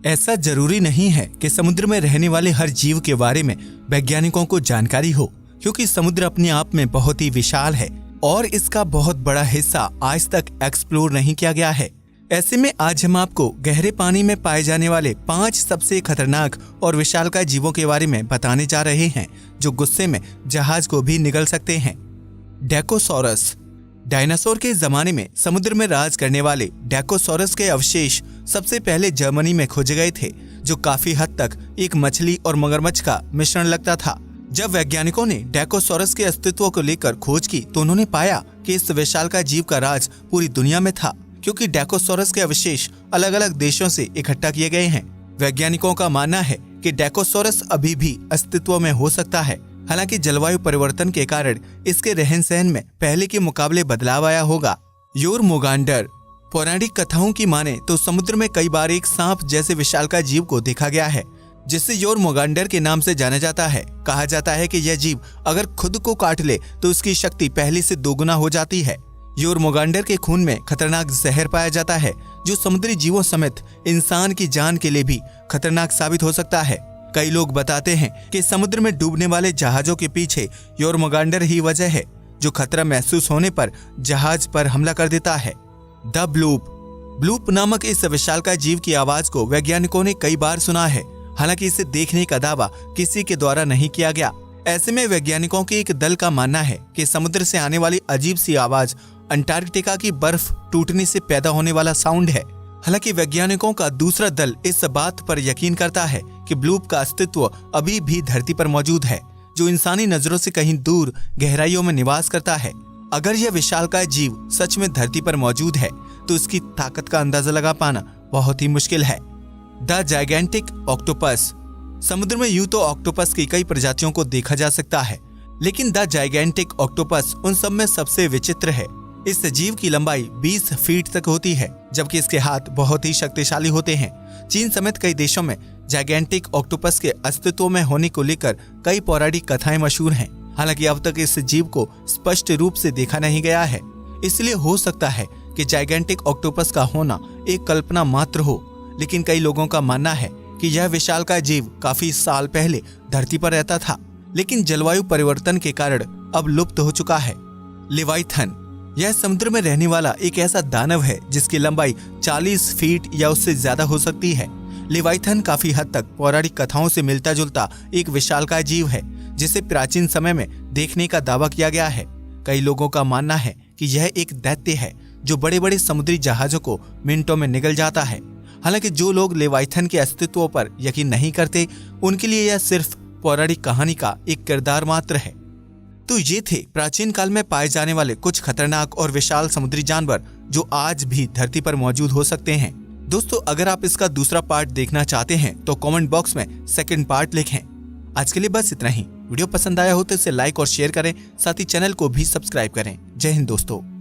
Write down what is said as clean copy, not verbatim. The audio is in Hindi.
ऐसा जरूरी नहीं है कि समुद्र में रहने वाले हर जीव के बारे में वैज्ञानिकों को जानकारी हो, क्योंकि समुद्र अपने आप में बहुत ही विशाल है और इसका बहुत बड़ा हिस्सा आज तक एक्सप्लोर नहीं किया गया है। ऐसे में आज हम आपको गहरे पानी में पाए जाने वाले 5 सबसे खतरनाक और विशालकाय जीवों के बारे में बताने जा रहे हैं, जो गुस्से में जहाज को भी निगल सकते हैं। डैकोसॉरस। डायनासोर के जमाने में समुद्र में राज करने वाले डैकोसॉरस के अवशेष सबसे पहले जर्मनी में खोजे गए थे, जो काफी हद तक एक मछली और मगरमच्छ का मिश्रण लगता था। जब वैज्ञानिकों ने डैकोसॉरस के अस्तित्व को लेकर खोज की तो उन्होंने पाया कि इस विशालकाय जीव का राज पूरी दुनिया में था, क्योंकि डैकोसॉरस के अवशेष अलग अलग देशों से इकट्ठा किए गए हैं। वैज्ञानिकों का मानना है कि डैकोसॉरस अभी भी अस्तित्व में हो सकता है। हालांकि जलवायु परिवर्तन के कारण इसके रहन सहन में पहले के मुकाबले बदलाव आया होगा। योरमुगांडर। पौराणिक कथाओं की माने तो समुद्र में कई बार एक सांप जैसे विशालकाय जीव को देखा गया है, जिसे योरमुगांडर के नाम से जाना जाता है। कहा जाता है कि यह जीव अगर खुद को काट ले तो उसकी शक्ति पहले से दोगुना हो जाती है। योरमुगांडर के खून में खतरनाक जहर पाया जाता है, जो समुद्री जीवों समेत इंसान की जान के लिए भी खतरनाक साबित हो सकता है। कई लोग बताते हैं कि समुद्र में डूबने वाले जहाजों के पीछे योरमुगांडर ही वजह है, जो खतरा महसूस होने पर जहाज पर हमला कर देता है। The bloop. ब्लूप नामक इस विशालकाय जीव की आवाज को वैज्ञानिकों ने कई बार सुना है, हालांकि इसे देखने का दावा किसी के द्वारा नहीं किया गया। ऐसे में वैज्ञानिकों के एक दल का मानना है कि समुद्र से आने वाली अजीब सी आवाज अंटार्कटिका की बर्फ टूटने से पैदा होने वाला साउंड है। हालांकि वैज्ञानिकों का दूसरा दल इस बात पर यकीन करता है कि ब्लूप का अस्तित्व अभी भी धरती पर मौजूद है, जो इंसानी नजरों से कहीं दूर गहराइयों में निवास करता है। अगर यह विशालकाय जीव सच में धरती पर मौजूद है तो इसकी ताकत का अंदाजा लगा पाना बहुत ही मुश्किल है। The gigantic octopus. समुद्र में यूं तो ऑक्टोपस की कई प्रजातियों को देखा जा सकता है, लेकिन द जाइगेंटिक ऑक्टोपस उन सब में सबसे विचित्र है। इस जीव की लंबाई 20 फीट तक होती है, जबकि इसके हाथ बहुत ही शक्तिशाली होते हैं। चीन समेत कई देशों में जाइगेंटिक ऑक्टोपस के अस्तित्व में होने को लेकर कई पौराणिक कथाएं मशहूर हैं। हालांकि अब तक इस जीव को स्पष्ट रूप से देखा नहीं गया है, इसलिए हो सकता है कि जाइगेंटिक ऑक्टोपस का होना एक कल्पना मात्र हो। लेकिन कई लोगों का मानना है कि यह विशालकाय जीव काफी साल पहले धरती पर रहता था, लेकिन जलवायु परिवर्तन के कारण अब लुप्त हो चुका है। लेवाइथन। यह समुद्र में रहने वाला एक ऐसा दानव है जिसकी लंबाई 40 फीट या उससे ज्यादा हो सकती है। लेवाइथन काफी हद तक पौराणिक कथाओं से मिलता जुलता एक विशालकाय जीव है, जिसे प्राचीन समय में देखने का दावा किया गया है। कई लोगों का मानना है कि यह एक दैत्य है जो बड़े बड़े समुद्री जहाजों को मिनटों में निगल जाता है। हालांकि जो लोग लेवाइथन के अस्तित्व पर यकीन नहीं करते, उनके लिए यह सिर्फ पौराणिक कहानी का एक किरदार मात्र है। तो ये थे प्राचीन काल में पाए जाने वाले कुछ खतरनाक और विशाल समुद्री जानवर जो आज भी धरती पर मौजूद हो सकते हैं। दोस्तों, अगर आप इसका दूसरा पार्ट देखना चाहते हैं तो कमेंट बॉक्स में सेकंड पार्ट लिखें। आज के लिए बस इतना ही। वीडियो पसंद आया हो तो इसे लाइक और शेयर करें, साथ ही चैनल को भी सब्सक्राइब करें। जय हिंद दोस्तों।